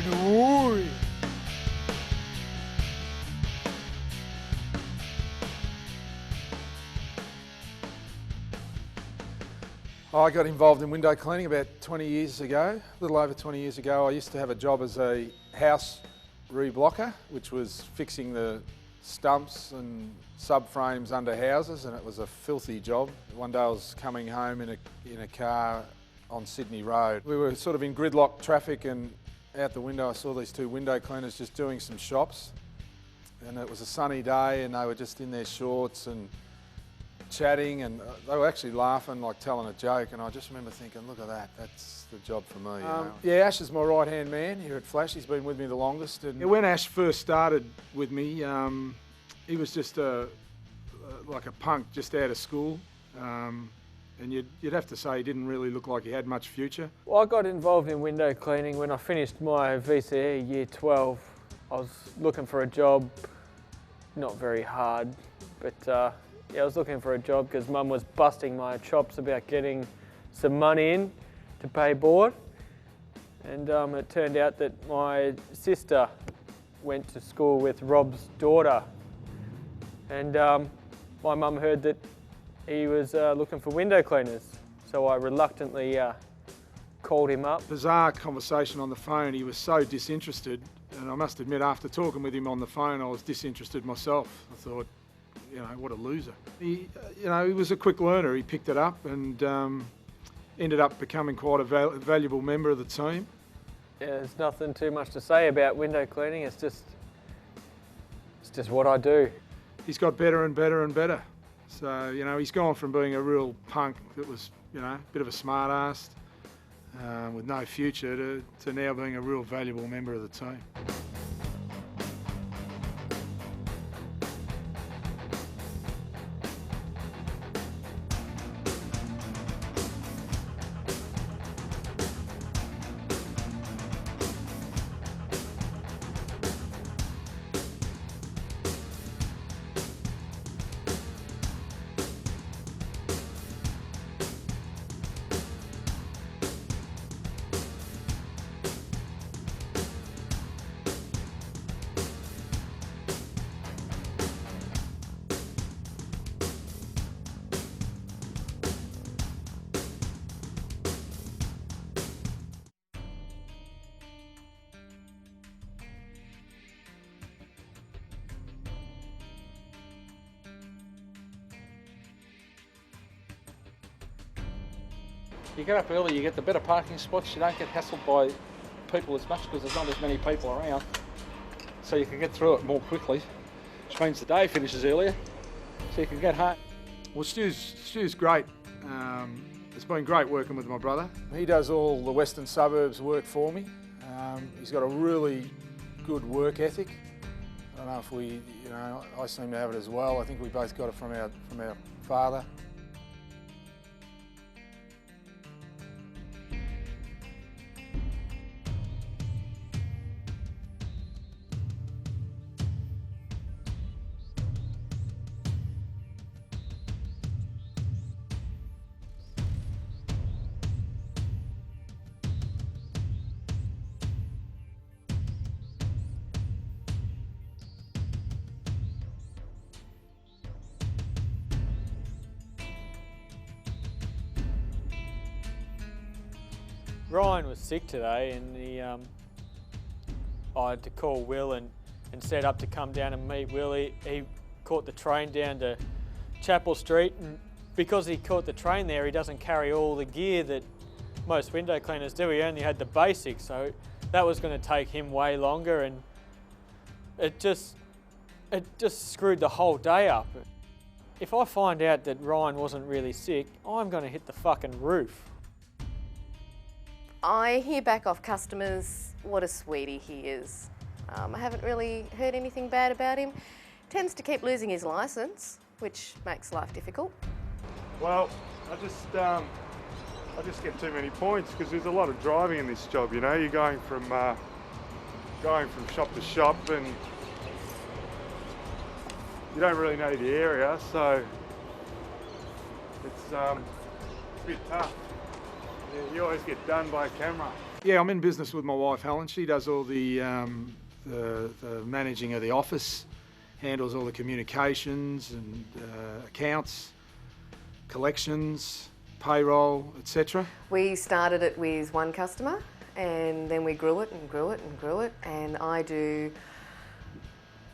Oi. I got involved in window cleaning about 20 years ago, a little over 20 years ago. I used to have a job as a house reblocker, which was fixing the stumps and subframes under houses, and it was a filthy job. One day I was coming home in a car on Sydney Road. We were sort of in gridlock traffic, and out the window I saw these two window cleaners just doing some shops. And it was a sunny day and they were just in their shorts and chatting, and they were actually laughing, like telling a joke, and I just remember thinking, look at that, that's the job for me. Yeah, Ash is my right-hand man here at Flash. He's been with me the longest. And when Ash first started with me, he was just like a punk just out of school, and you'd have to say he didn't really look like he had much future. Well, I got involved in window cleaning when I finished my VCE year 12. I was looking for a job, not very hard, but yeah, I was looking for a job because Mum was busting my chops about getting some money in to pay board. And it turned out that my sister went to school with Rob's daughter. And my mum heard that he was looking for window cleaners. So I reluctantly called him up. Bizarre conversation on the phone. He was so disinterested. And I must admit, after talking with him on the phone, I was disinterested myself. I thought, you know, what a loser. He was a quick learner. He picked it up and ended up becoming quite a valuable member of the team. Yeah, there's nothing too much to say about window cleaning. It's just what I do. He's got better and better and better. So, you know, he's gone from being a real punk that was, you know, a bit of a smart ass with no future to now being a real valuable member of the team. You get up early, you get the better parking spots, you don't get hassled by people as much because there's not as many people around. So you can get through it more quickly, which means the day finishes earlier, so you can get home. Well, Stu's great. It's been great working with my brother. He does all the western suburbs work for me. He's got a really good work ethic. I don't know if I seem to have it as well. I think we both got it from our father. Ryan was sick today, and I had to call Will and set up to come down and meet Will. He caught the train down to Chapel Street, and because he caught the train there, he doesn't carry all the gear that most window cleaners do. He only had the basics, so that was going to take him way longer, and it just screwed the whole day up. If I find out that Ryan wasn't really sick, I'm going to hit the fucking roof. I hear back off customers what a sweetie he is. I haven't really heard anything bad about him. Tends to keep losing his licence, which makes life difficult. Well, I just get too many points because there's a lot of driving in this job. You know, you're going from shop to shop, and you don't really know the area, so it's a bit tough. You always get done by camera. Yeah, I'm in business with my wife Helen. She does all the managing of the office, handles all the communications and accounts, collections, payroll, etc. We started it with one customer and then we grew it and grew it and grew it, and I do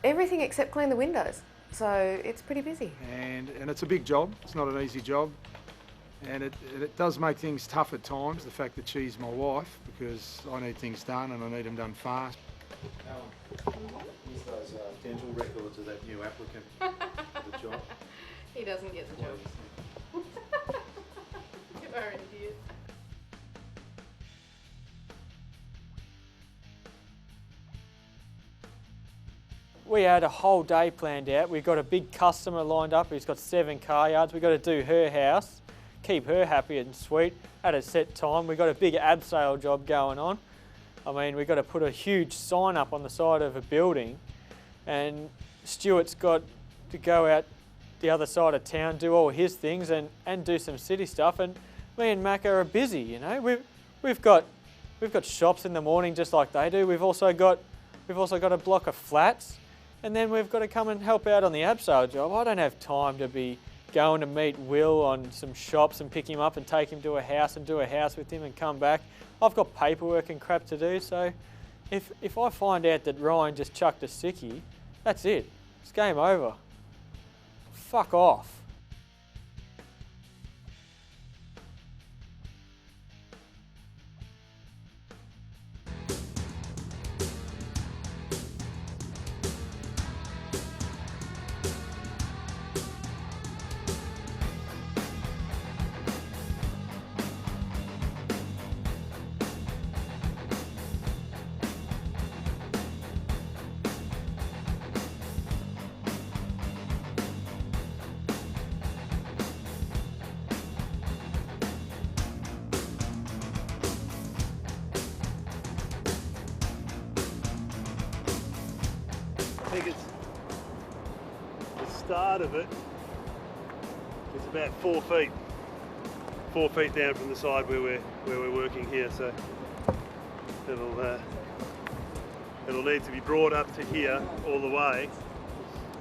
everything except clean the windows. So it's pretty busy. And it's a big job. It's not an easy job. And it does make things tough at times, the fact that she's my wife, because I need things done and I need them done fast. Here's those dental records of that new applicant for the job. He doesn't get the job. You are an idiot. We had a whole day planned out. We've got a big customer lined up who's got 7 car yards. We've got to do her house, keep her happy and sweet at a set time. We've got a big abseil job going on. I mean, we've got to put a huge sign up on the side of a building, and Stuart's got to go out the other side of town, do all his things and do some city stuff, and me and Macca are busy, you know. We've got shops in the morning just like they do. We've also got a block of flats, and then we've got to come and help out on the abseil job. I don't have time to be going to meet Will on some shops and pick him up and take him to a house and do a house with him and come back. I've got paperwork and crap to do, so if I find out that Ryan just chucked a sickie, that's it. It's game over. Fuck off. I think it's the start of it is about 4 feet. 4 feet down from the side where we're working here, so it'll need to be brought up to here all the way,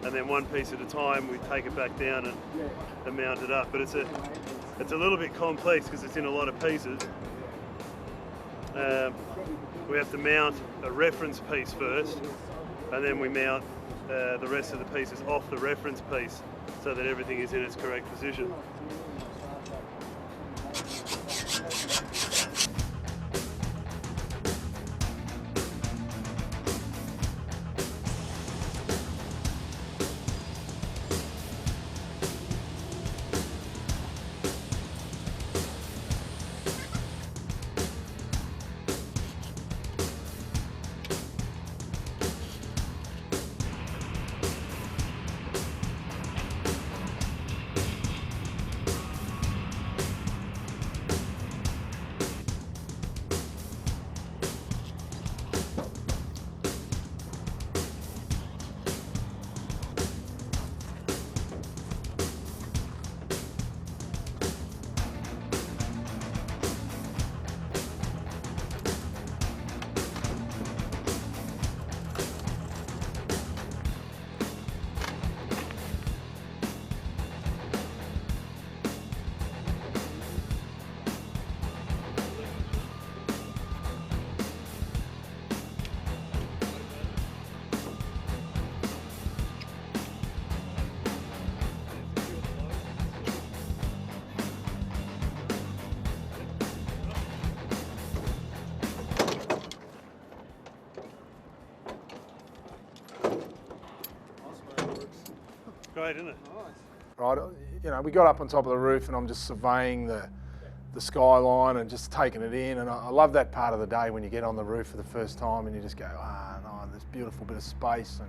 and then one piece at a time we take it back down and mount it up. But it's a little bit complex because it's in a lot of pieces. We have to mount a reference piece first, and then we mount the rest of the pieces off the reference piece so that everything is in its correct position. Great, isn't it? Right, you know, we got up on top of the roof and I'm just surveying the skyline and just taking it in, and I love that part of the day when you get on the roof for the first time and you just go, no, this beautiful bit of space.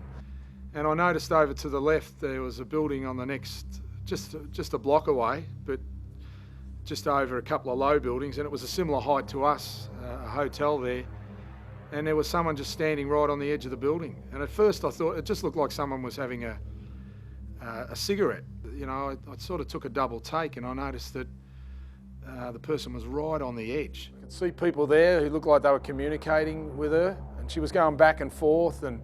And I noticed over to the left there was a building on the next, just a block away, but just over a couple of low buildings, and it was a similar height to us, a hotel there. And there was someone just standing right on the edge of the building. And at first I thought it just looked like someone was having a cigarette. You know, I sort of took a double take, and I noticed that the person was right on the edge. I could see people there who looked like they were communicating with her, and she was going back and forth, and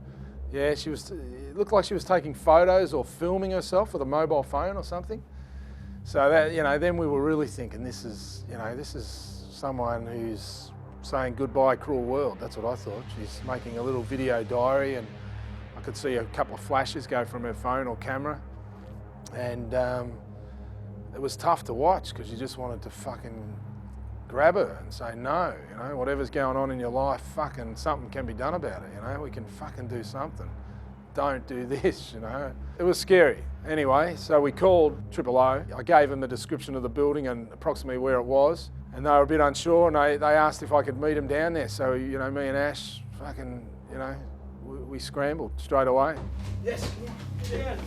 yeah, it looked like she was taking photos or filming herself with a mobile phone or something. So that, then we were really thinking, this is someone who's saying goodbye, cruel world. That's what I thought. She's making a little video diary, and I could see a couple of flashes go from her phone or camera, and it was tough to watch because you just wanted to fucking grab her and say, no, whatever's going on in your life, fucking something can be done about it, we can fucking do something. Don't do this, It was scary. Anyway, so we called 000. I gave them the description of the building and approximately where it was, and they were a bit unsure, and they asked if I could meet them down there. So, me and Ash, fucking, we scrambled straight away. Yes, yeah.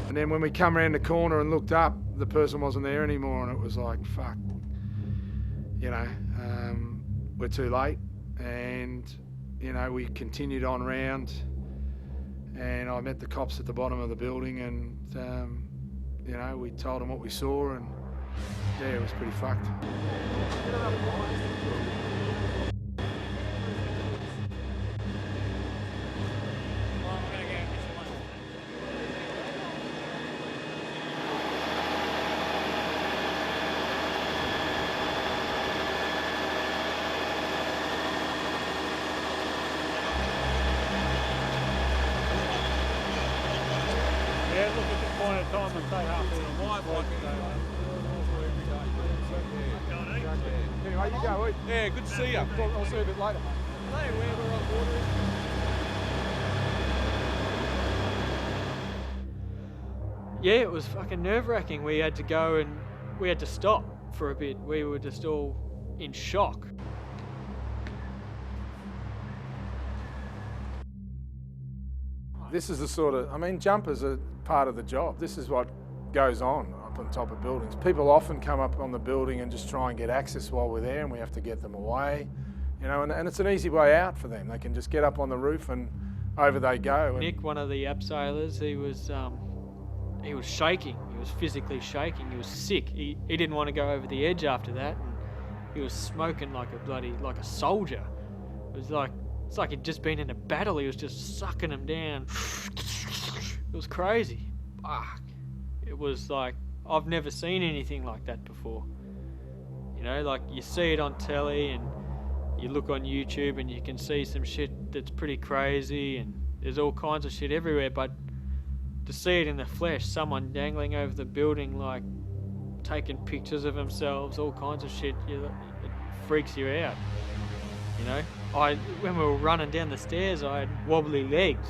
And then when we come around the corner and looked up, the person wasn't there anymore, and it was like, fuck, we're too late. And, we continued on round, and I met the cops at the bottom of the building, and, we told them what we saw, and yeah, it was pretty fucked. Yeah, look at this point of time and say half an hour. Anyway, you go, Oi. Yeah, good to see you. I'll see you a bit later. Yeah, it was fucking nerve-wracking. We had to go and we had to stop for a bit. We were just all in shock. This is the sort of, jumpers are part of the job. This is what goes on up on top of buildings. People often come up on the building and just try and get access while we're there, and we have to get them away. And it's an easy way out for them. They can just get up on the roof and over they go. Nick, one of the abseilers, he was shaking. He was physically shaking. He was sick. He didn't want to go over the edge after that. And he was smoking like a soldier. It's like he'd just been in a battle. He was just sucking them down. It was crazy. Fuck. It was like, I've never seen anything like that before. Like you see it on telly and you look on YouTube and you can see some shit that's pretty crazy and there's all kinds of shit everywhere, but to see it in the flesh, someone dangling over the building, like taking pictures of themselves, all kinds of shit, it freaks you out. When we were running down the stairs, I had wobbly legs.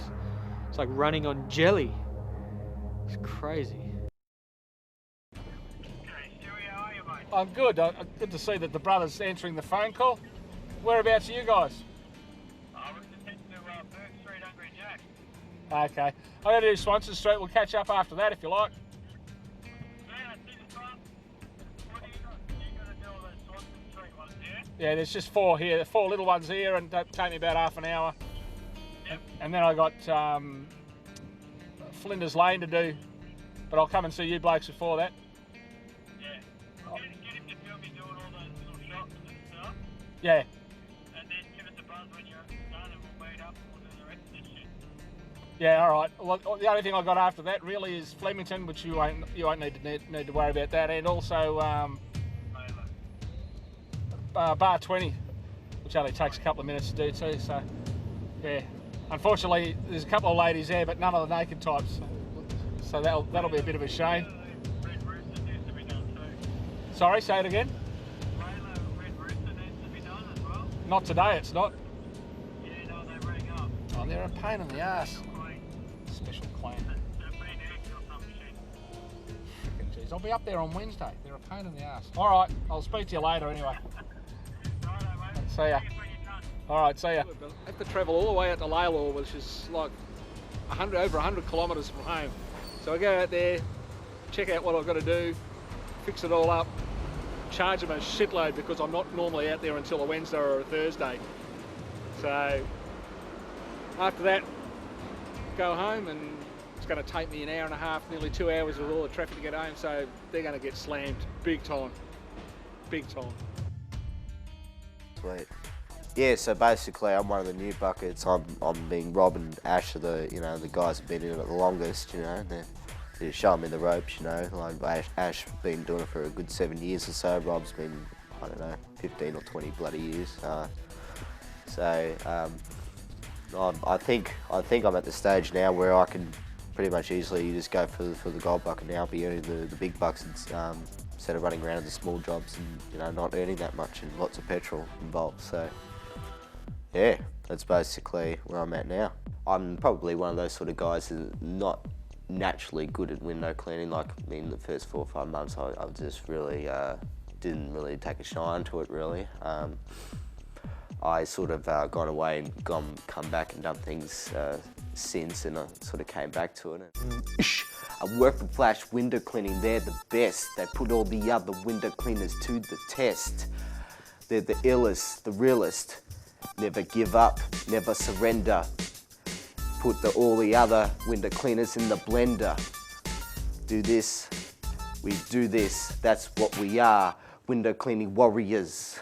It's like running on jelly. It's crazy. I'm good. Good to see that the brother's answering the phone call. Whereabouts are you guys? I was just heading to Burke Street, Hungry Jack. Okay. I'm going to do Swanson Street. We'll catch up after that if you like. Yeah, I see the front. What are you going to do all those Swanson Street ones, yeah? Yeah, there's just 4 here. There's 4 little ones here, and that take me about half an hour. Yep. And then I got Flinders Lane to do, but I'll come and see you blokes before that. Yeah. Get him to film me doing all those little shots and stuff. Yeah. And then give us a buzz when you're done and we'll meet up and we'll do the rest of this shit. Yeah, all right. Well, the only thing I got after that really is Flemington, which you won't need to worry about that, and also Bar 20, which only takes a couple of minutes to do too. So, yeah. Unfortunately, there's a couple of ladies there, but none of the naked types. So that'll be a bit of a shame. Red Rooster needs to be done too. Sorry, say it again. Red Rooster needs to be done as well. Not today, it's not. Yeah, no, they rang up. Oh, they're a pain in the ass. Special clan. They've been eggs or some shit. Jeez, I'll be up there on Wednesday. They're a pain in the ass. All right, I'll speak to you later anyway. Righto, mate. See ya. See you when you're done. All right, see ya. I have to travel all the way out to Lalor, which is like over 100 kilometres from home. So I go out there, check out what I've got to do, fix it all up, charge them a shitload because I'm not normally out there until a Wednesday or a Thursday. So after that, go home, and it's going to take me an hour and a half, nearly 2 hours with all the traffic to get home. So they're going to get slammed big time, big time. Sweet. Yeah, so basically I'm one of the new buckets. I'm being Rob and Ash are the guys who've been in it the longest, They're showing me the ropes, like Ash been doing it for a good 7 years or so. Rob's been, I don't know, 15 or 20 bloody years. I think I'm at the stage now where I can pretty much easily just go for the gold bucket now, be earning the big bucks instead of running around the small jobs and not earning that much and lots of petrol involved. So yeah, that's basically where I'm at now. I'm probably one of those sort of guys who's not naturally good at window cleaning. Like in the first 4 or 5 months, I just really didn't really take a shine to it really. I sort of gone away and come back and done things since, and I sort of came back to it. I work for Flash Window Cleaning, they're the best. They put all the other window cleaners to the test. They're the illest, the realest. Never give up, never surrender. Put all the other window cleaners in the blender. Do this, we do this. That's what we are, window cleaning warriors.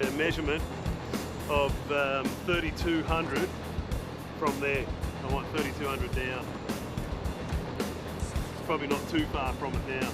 A measurement of 3,200 from there. I want 3,200 down. It's probably not too far from it now.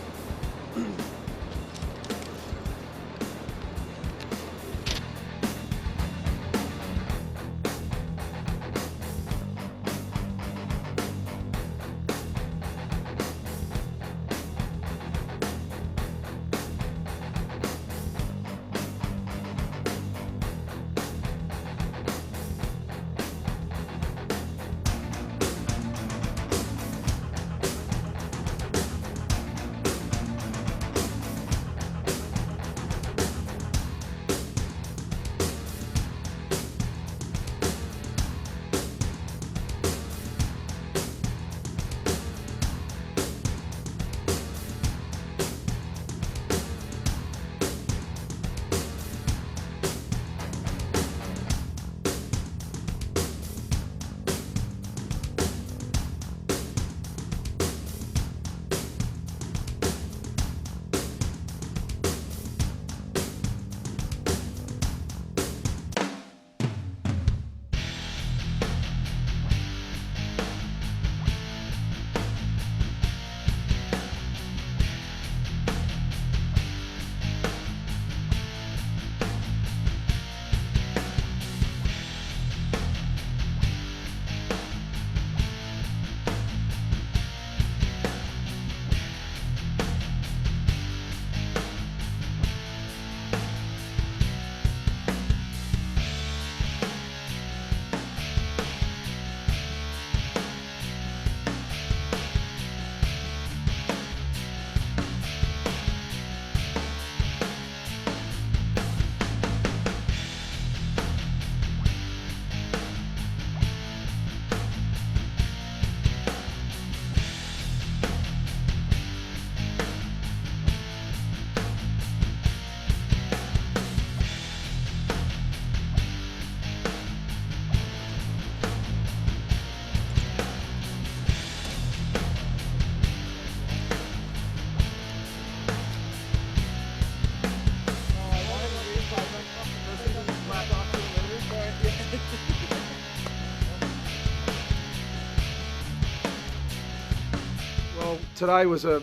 Today was a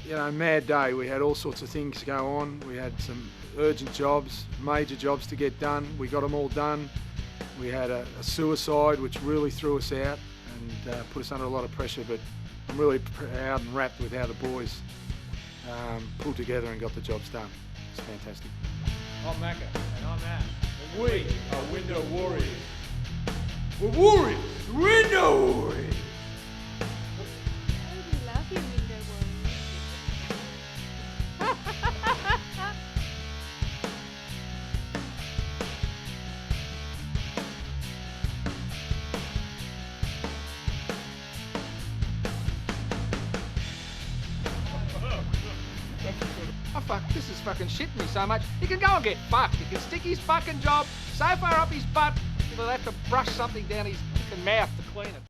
you know, mad day. We had all sorts of things go on. We had some urgent jobs, major jobs to get done. We got them all done. We had a suicide which really threw us out and put us under a lot of pressure, but I'm really proud and wrapped with how the boys pulled together and got the jobs done. It's fantastic. I'm Macca. And I'm Ash. And we are Window Warriors. We're Warriors! Window Warriors! I love you, Window Oh fuck, this is fucking shitting me so much. He can go and get fucked. He can stick his fucking job so far up his butt, he'll have to brush something down his fucking mouth to clean it.